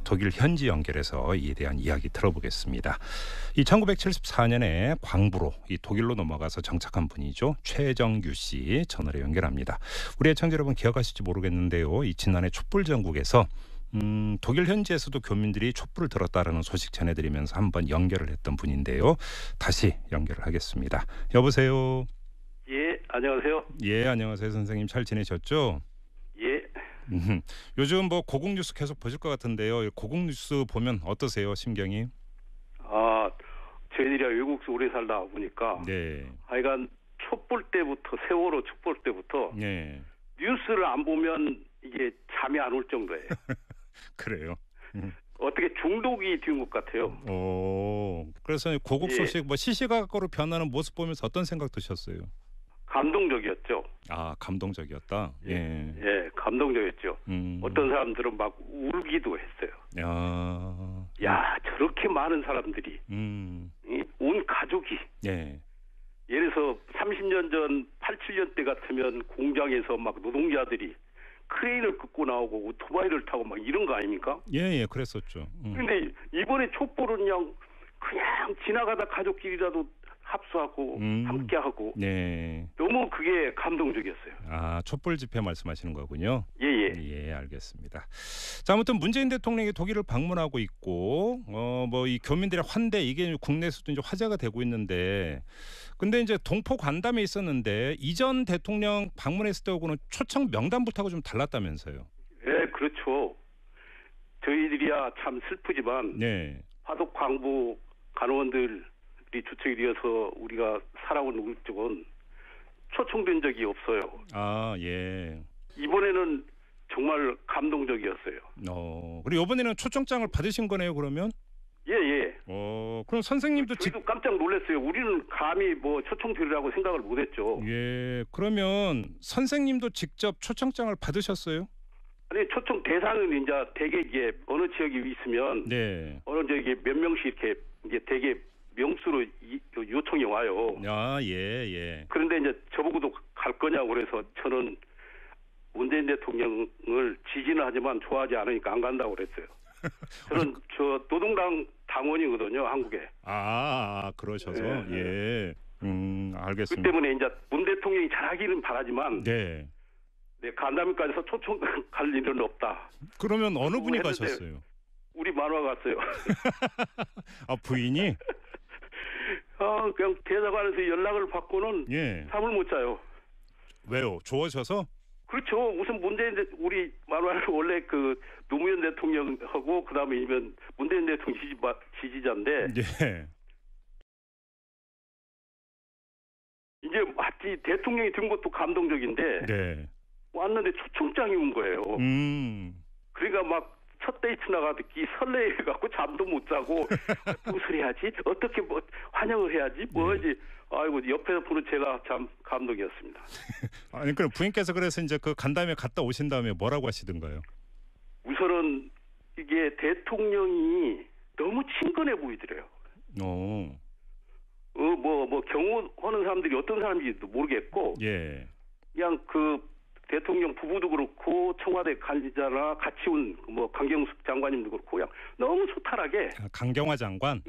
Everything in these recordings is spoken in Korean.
독일 현지 연결해서 이에 대한 이야기 들어보겠습니다. 이 1974년에 광부로 이 독일로 넘어가서 정착한 분이죠. 최정규 씨 전화로 연결합니다. 우리 애청자 여러분 기억하실지 모르겠는데요. 이 지난해 촛불 전국에서 독일 현지에서도 교민들이 촛불을 들었다라는 소식 전해드리면서 한번 연결을 했던 분인데요. 다시 연결을 하겠습니다. 여보세요. 예, 안녕하세요. 예, 안녕하세요 선생님. 잘 지내셨죠? 예. 요즘 뭐 고국 뉴스 계속 보실 것 같은데요. 고국 뉴스 보면 어떠세요, 심경이? 저희들이 외국에서 오래 살다 보니까 네. 하여간 촛불 때부터 세월호 촛불 때부터 네. 뉴스를 안 보면 이게 잠이 안 올 정도예요. 그래요. 어떻게 중독이 된 것 같아요. 그래서 고국 소식 뭐 시시각각으로 변하는 모습 보면서 어떤 생각 드셨어요? 감동적이었죠. 감동적이었다. 예, 감동적이었죠. 어떤 사람들은 막 울기도 했어요. 야, 저렇게 많은 사람들이 온 가족이 예를 들어서 30년 전 87년 때 같으면 공장에서 막 노동자들이 크레인을 끄고 나오고 오토바이를 타고 막 이런 거 아닙니까? 예, 그랬었죠. 근데 이번에 촛불은 그냥 지나가다 가족끼리라도 합수하고 함께하고 너무 그게 감동적이었어요. 촛불 집회 말씀하시는 거군요. 예, 알겠습니다. 자, 아무튼 문재인 대통령이 독일을 방문하고 있고 뭐 이 교민들의 환대 이게 국내에서도 이제 화제가 되고 있는데, 근데 이제 동포 간담회 있었는데 이전 대통령 방문했을 때하고는 초청 명단부터가 좀 달랐다면서요. 예, 그렇죠. 저희들이야 참 슬프지만 화독 광부 간호원들이 초청이 되어서 우리가 살아온 우리 쪽은 초청된 적이 없어요. 이번에는 정말 감동적이었어요. 그리고 이번에는 초청장을 받으신 거네요, 그러면? 예. 그럼 선생님도 저희도 깜짝 놀랐어요. 우리는 감히 뭐 초청드리라고 생각을 못했죠. 예, 그러면 선생님도 직접 초청장을 받으셨어요? 아니, 초청 대상은 이제 대개 이게 어느 지역이 있으면 어느 지역에 몇 명씩 이렇게 이제 대개 명수로 요청이 와요. 그런데 이제 저보고도 갈 거냐고 그래서 저는 문재인 대통령을 지지는 하지만 좋아하지 않으니까 안 간다고 그랬어요. 저는 저 노동당 당원이거든요, 한국에. 그러셔서 알겠습니다. 그 때문에 이제 문 대통령이 잘하기는 바라지만 간담회까지서 초청 갈 일은 없다. 그러면 어느 분이 가셨어요? 우리 만화 갔어요. 부인이? 그냥 대사관에서 연락을 받고는 잠을 못 자요. 왜요? 좋으셔서? 그렇죠. 우선 우리 만화는 원래 그 노무현 대통령하고 그다음에 이면 문재인 대통령 지지자인데 이제 마치 대통령이 든 것도 감동적인데 왔는데 초청장이 온 거예요. 그러니까 막 첫 데이트 나가듯이 설레갖고 잠도 못 자고 무슨 해야지? 어떻게 뭐 환영을 해야지? 뭐지? 아이고, 옆에서 보는 제가 참 감동이었습니다. 아니, 그럼 부인께서 그래서 이제 그 간담회 갔다 오신 다음에 뭐라고 하시던가요? 우선은 이게 대통령이 너무 친근해 보이더래요. 뭐 경호하는 사람들이 어떤 사람인지도 모르겠고 그냥 그 대통령 부부도 그렇고 청와대 관리자나 같이 온 뭐 강경숙 장관님도 그렇고 그냥 너무 소탈하게 강경화 장관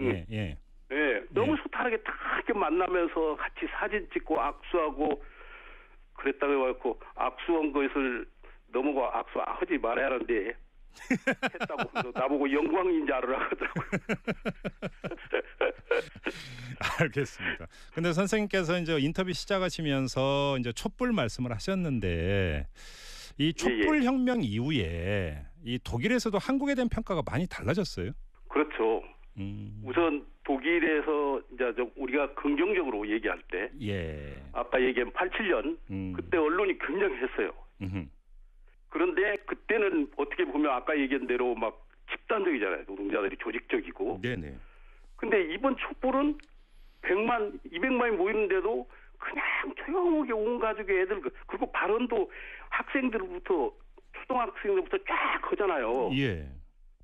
너무 소탈하게 다 이렇게 만나면서 같이 사진 찍고 악수하고 그랬다고 해갖고 악수한 것을 넘어가 악수하지 말아야 하는데 했다고 나보고 영광인 줄 알으라 하더라고요. 알겠습니다. 근데 선생님께서 이제 인터뷰 시작하시면서 이제 촛불 말씀을 하셨는데 이 촛불 혁명 이후에 이 독일에서도 한국에 대한 평가가 많이 달라졌어요? 그렇죠. 우선 독일에서 이제 우리가 긍정적으로 얘기할 때 아까 얘기한 87년 그때 언론이 굉장히 했어요. 그런데 그때는 어떻게 보면 아까 얘기한 대로 막 집단적이잖아요. 노동자들이 조직적이고. 근데 이번 촛불은 100만, 200만이 모이는데도 그냥 조용하게 온 가족의 애들 그리고 발언도 학생들부터 초등학생들부터 쫙 하잖아요.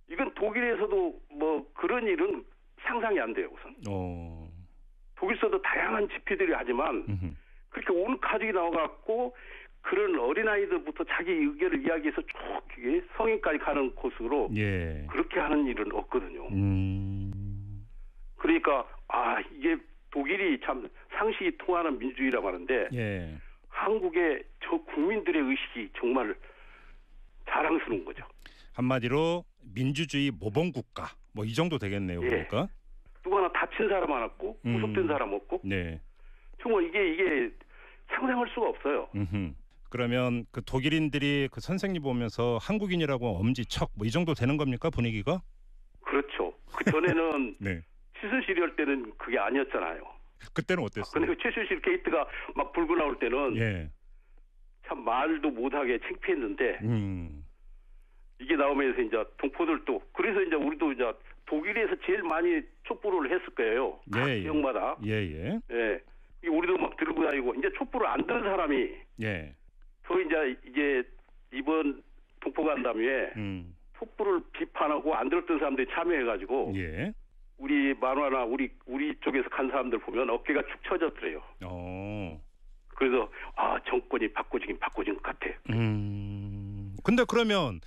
이건 독일에서도 뭐 그런 일은 상상이 안 돼요. 우선. 독일에서도 다양한 집회들이 하지만 그렇게 온 가족이 나와갖고 그런 어린아이들부터 자기 의견을 이야기해서 쭉 성인까지 가는 코스로 예. 그렇게 하는 일은 없거든요. 그러니까 이게 독일이 참 상식이 통하는 민주주의라고 하는데 예. 한국의 저 국민들의 의식이 정말 자랑스러운 거죠. 한마디로 민주주의 모범국가 뭐 이 정도 되겠네요. 예. 그러니까 누구 하나 다친 사람 안 없고 구속된 사람 없고 네. 정말 이게 상상할 수가 없어요. 그러면 그 독일인들이 그 선생님 보면서 한국인이라고 엄지척 뭐 이 정도 되는 겁니까 분위기가? 그렇죠. 그 전에는 네. 최순실이 할 때는 그게 아니었잖아요. 그때는 어땠어요? 근데 그 최순실 게이트가 막 불고 나올 때는 예. 참 말도 못하게 창피했는데 이게 나오면서 이제 동포들도 그래서 이제 우리도 이제 독일에서 제일 많이 촛불을 했을 거예요. 각 지역마다. 예예. 예. 우리도 막 들고 다니고 이제 촛불을 안 든 사람이 예. 더 이제 이번 동포간담회에 촛불을 비판하고 안 들었던 사람들이 참여해가지고 예. 우리 만화나 우리 쪽에서 간 사람들 보면 어깨가 축 처졌더래요. 그래서 정권이 바꿔진 것 같아. 근데 그러면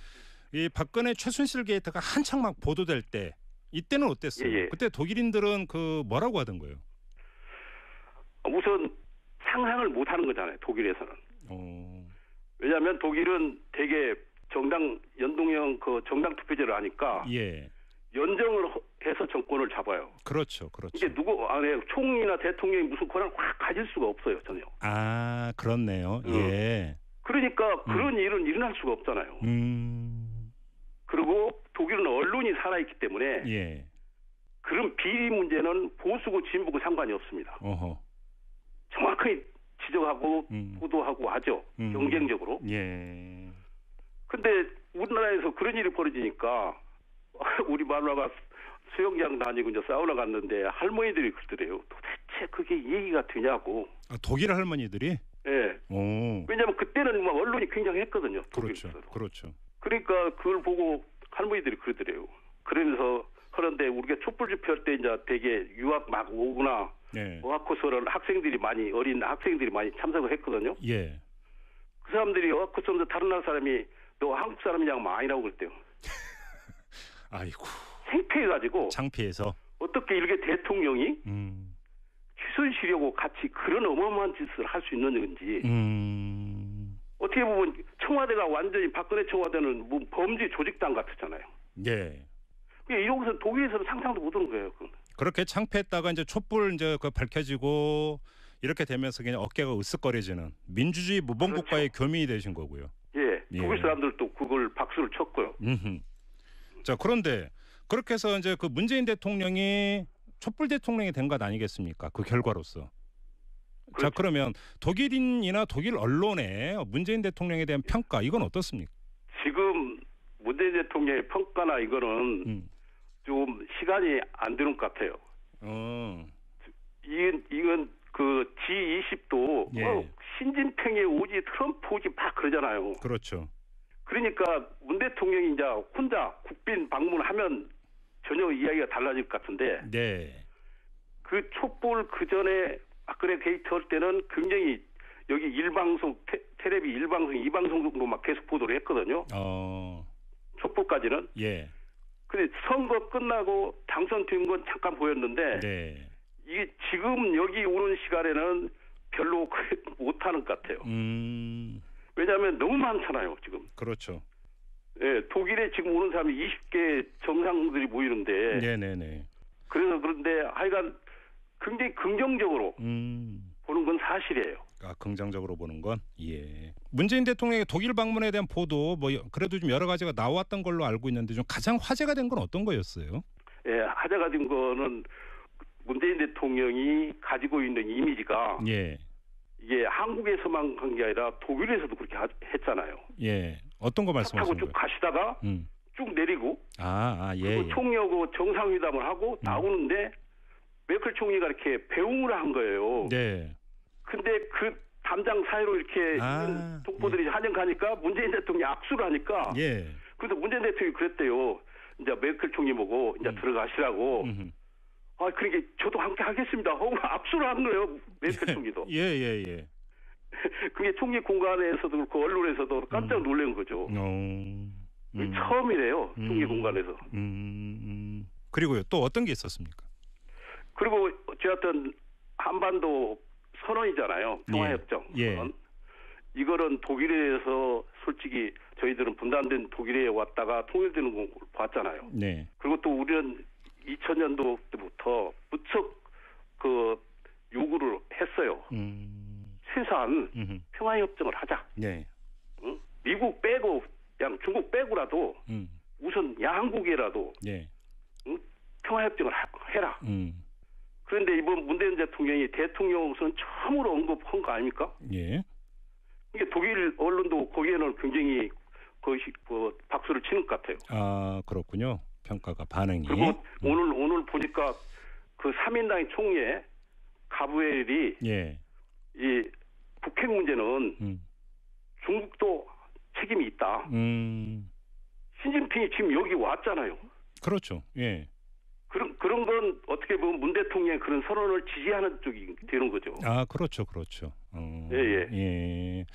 이 박근혜 최순실 게이트가 한창 막 보도될 때 이때는 어땠어요? 예. 그때 독일인들은 그 뭐라고 하던 거예요? 우선 상상을 못 하는 거잖아요. 독일에서는. 왜냐하면 독일은 되게 연동형 그 정당 투표제를 하니까 예. 연정을 해서 정권을 잡아요. 그렇죠. 이게 누구 안에 총리나 대통령이 무슨 권한을 확 가질 수가 없어요, 전혀. 그렇네요. 예. 그러니까 그런 일은 일어날 수가 없잖아요. 그리고 독일은 언론이 살아있기 때문에 예. 그런 비리 문제는 보수고 진보고 상관이 없습니다. 정확하게 지적하고 보도하고 하죠. 경쟁적으로. 예. 근데 우리나라에서 그런 일이 벌어지니까 우리 마누라가 수영장 다니고 이제 사우나 갔는데 할머니들이 그러더래요. 도대체 그게 얘기가 되냐고. 독일 할머니들이? 예. 왜냐하면 그때는 막 언론이 굉장히 했거든요. 그렇죠. 그러니까 그걸 보고 할머니들이 그러더래요. 그러면서 그런데 우리가 촛불 집회할 때 이제 되게 유학 막 오거나 어학코스를 어린 학생들이 많이 참석을 했거든요. 예. 그 사람들이 어학코스에서 다른 나라 사람이 너 한국 사람이냐고 막 아니라고 그랬대요. 아이고. 창피해가지고. 창피해서. 어떻게 이렇게 대통령이 최순실하고 같이 그런 어마어마한 짓을 할 수 있는 건지. 어떻게 보면 청와대가 완전히 박근혜 청와대는 뭐 범죄 조직당 같았잖아요. 예. 이런 것은 독일에서는 상상도 못하는 거예요. 그건. 그렇게 창피했다가 이제 촛불 이제 그 밝혀지고 이렇게 되면서 그냥 어깨가 으쓱거려지는 민주주의 모범국가의 교민이 되신 거고요. 예. 독일 사람들도 그걸 박수를 쳤고요. 자, 그런데 그렇게 해서 이제 그 문재인 대통령이 촛불 대통령이 된 것 아니겠습니까? 그 결과로서. 그렇죠. 자, 그러면 독일인이나 독일 언론의 문재인 대통령에 대한 평가 이건 어떻습니까? 지금 문재인 대통령의 평가나 이거는 좀 시간이 안 되는 것 같아요. 이건 그 G20도 신진평의 오지 트럼프 오지 막 그러잖아요. 그렇죠. 그러니까 문 대통령이 이제 혼자 국빈 방문하면 전혀 이야기가 달라질 것 같은데. 네. 그 촛불 그 전에 박근혜 게이트 할 때는 굉장히 여기 일방송 텔레비 1방송 2방송 정도 막 계속 보도를 했거든요. 촛불까지는. 예. 근데 선거 끝나고 당선된 건 잠깐 보였는데. 네. 이게 지금 여기 오는 시간에는 별로 못하는 것 같아요. 왜냐하면 너무 많잖아요, 지금. 그렇죠. 예, 독일에 지금 오는 사람이 20개 정상들이 모이는데. 네네네. 그런데 하여간 굉장히 긍정적으로 보는 건 사실이에요. 긍정적으로 보는 건? 예. 문재인 대통령의 독일 방문에 대한 보도 뭐 그래도 좀 여러 가지가 나왔던 걸로 알고 있는데 좀 가장 화제가 된 건 어떤 거였어요? 예, 화제가 된 거는 문재인 대통령이 가지고 있는 이미지가 이게 한국에서만 한 게 아니라 독일에서도 그렇게 했잖아요. 예. 어떤 거 말씀하시는 거예요? 쭉 가시다가 쭉 내리고 예. 총리하고 정상회담을 하고 나오는데 메르켈 총리가 이렇게 배웅을 한 거예요. 네. 근데 그 담장 사이로 이렇게 동포들이 한영 가니까 문재인 대통령이 악수를 하니까 그래서 문재인 대통령이 그랬대요. 이제 메르켈 총리 보고 이제 들어가시라고. 그러니까 저도 함께 하겠습니다 하고 악수를 한 거예요. 메르켈 총리도. 예. 그게 총리 공간에서도 그렇고 언론에서도 깜짝 놀란 거죠. 처음이래요. 총리 공간에서. 그리고요. 또 어떤 게 있었습니까? 그리고 어쨌든 한반도 선언이잖아요. 평화협정 선언. 이거는 독일에서 솔직히 저희들은 분단된 독일에 왔다가 통일되는 걸 봤잖아요. 네. 그리고 또 우리는 2000년도 때부터 무척 그 요구를 했어요. 최소한 평화협정을 하자. 네. 응? 미국 빼고 그냥 중국 빼고라도 우선 양국이라도 네. 응? 평화협정을 해라. 그런데 이번 문재인 대통령이 대통령 우선 처음으로 언급한 거 아닙니까? 예. 이게 독일 언론도 거기에는 굉장히 박수를 치는 것 같아요. 아 그렇군요. 평가가 반응이. 그리고 오늘 보니까 그 3인당의 총회 가브리엘이 예. 이 북핵 문제는 중국도 책임이 있다. 시진핑이 지금 여기 왔잖아요. 그렇죠. 예. 그런 건 어떻게 보면 문 대통령의 그런 선언을 지지하는 쪽이 되는 거죠. 아 그렇죠. 예.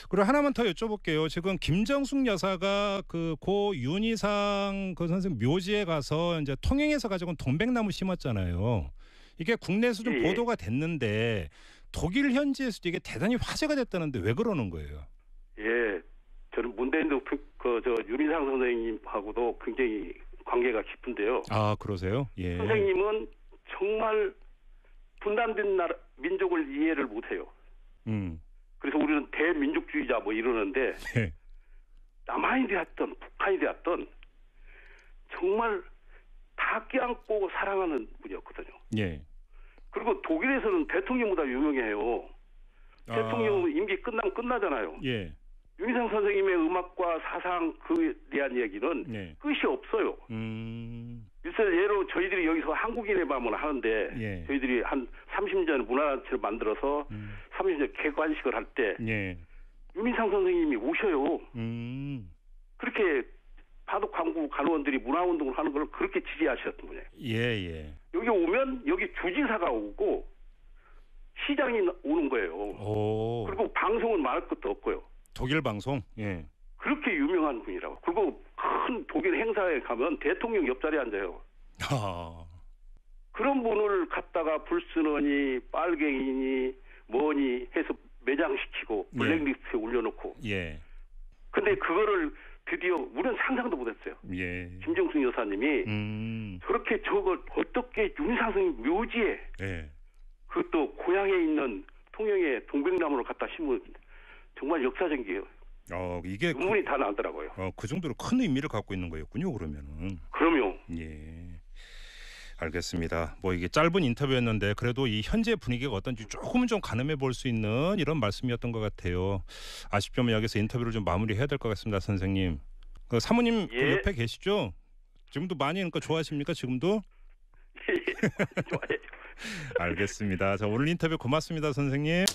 그리고 하나만 더 여쭤볼게요. 지금 김정숙 여사가 그 고 윤희상 그 선생 묘지에 가서 이제 통영에서 가져온 동백나무 심었잖아요. 이게 국내에서 좀 보도가 됐는데 독일 현지에서도 이게 대단히 화제가 됐다는데 왜 그러는 거예요? 예, 저는 문대인 윤희상 선생님하고도 굉장히 관계가 깊은데요. 아 그러세요? 예. 선생님은 정말 분단된 민족을 이해를 못해요. 그래서 우리는 대민족주의자 뭐 이러는데 예. 남한이 되었던 북한이 되었던 정말 다 껴안고 사랑하는 분이었거든요. 예. 그리고 독일에서는 대통령보다 유명해요. 대통령 임기 끝나면 끝나잖아요. 예. 윤희상 선생님의 음악과 사상 그에 대한 얘기는 네. 끝이 없어요. 예로 저희들이 여기서 한국인의 밤을 하는데 예. 저희들이 한 30년 문화단체를 만들어서 30년 개관식을 할 때 예. 윤희상 선생님이 오셔요. 그렇게 바둑 광부 간호원들이 문화운동을 하는 걸 그렇게 지지하셨던 분이에요. 예. 여기 오면 여기 주지사가 오고 시장이 오는 거예요. 오. 그리고 방송은 말할 것도 없고요. 독일 방송? 예. 그렇게 유명한 분이라고. 그리고 큰 독일 행사에 가면 대통령 옆자리에 앉아요. 그런 분을 갖다가 불순원이 빨갱이니 뭐니 해서 매장시키고 블랙리스트에 올려놓고. 예. 근데 그거를 드디어 우리는 상상도 못했어요. 예. 김정숙 여사님이 저렇게 저걸 어떻게 윤희상 선생님 묘지에 예. 그것도 고향에 있는 통영에 동백나무를 갖다 심은 정말 역사적이에요. 이게 눈물이 다 나더라고요. 그 정도로 큰 의미를 갖고 있는 거였군요. 그러면은. 그럼요. 예. 알겠습니다. 뭐 이게 짧은 인터뷰였는데 그래도 이 현재 분위기가 어떤지 조금은 좀 가늠해 볼 수 있는 이런 말씀이었던 것 같아요. 아쉽지만 여기서 인터뷰를 좀 마무리해야 될 것 같습니다, 선생님. 그 사모님 예. 그 옆에 계시죠? 지금도 많이 그러니까 좋아하십니까? 지금도? 예. 좋아해요. 알겠습니다. 자, 오늘 인터뷰 고맙습니다, 선생님.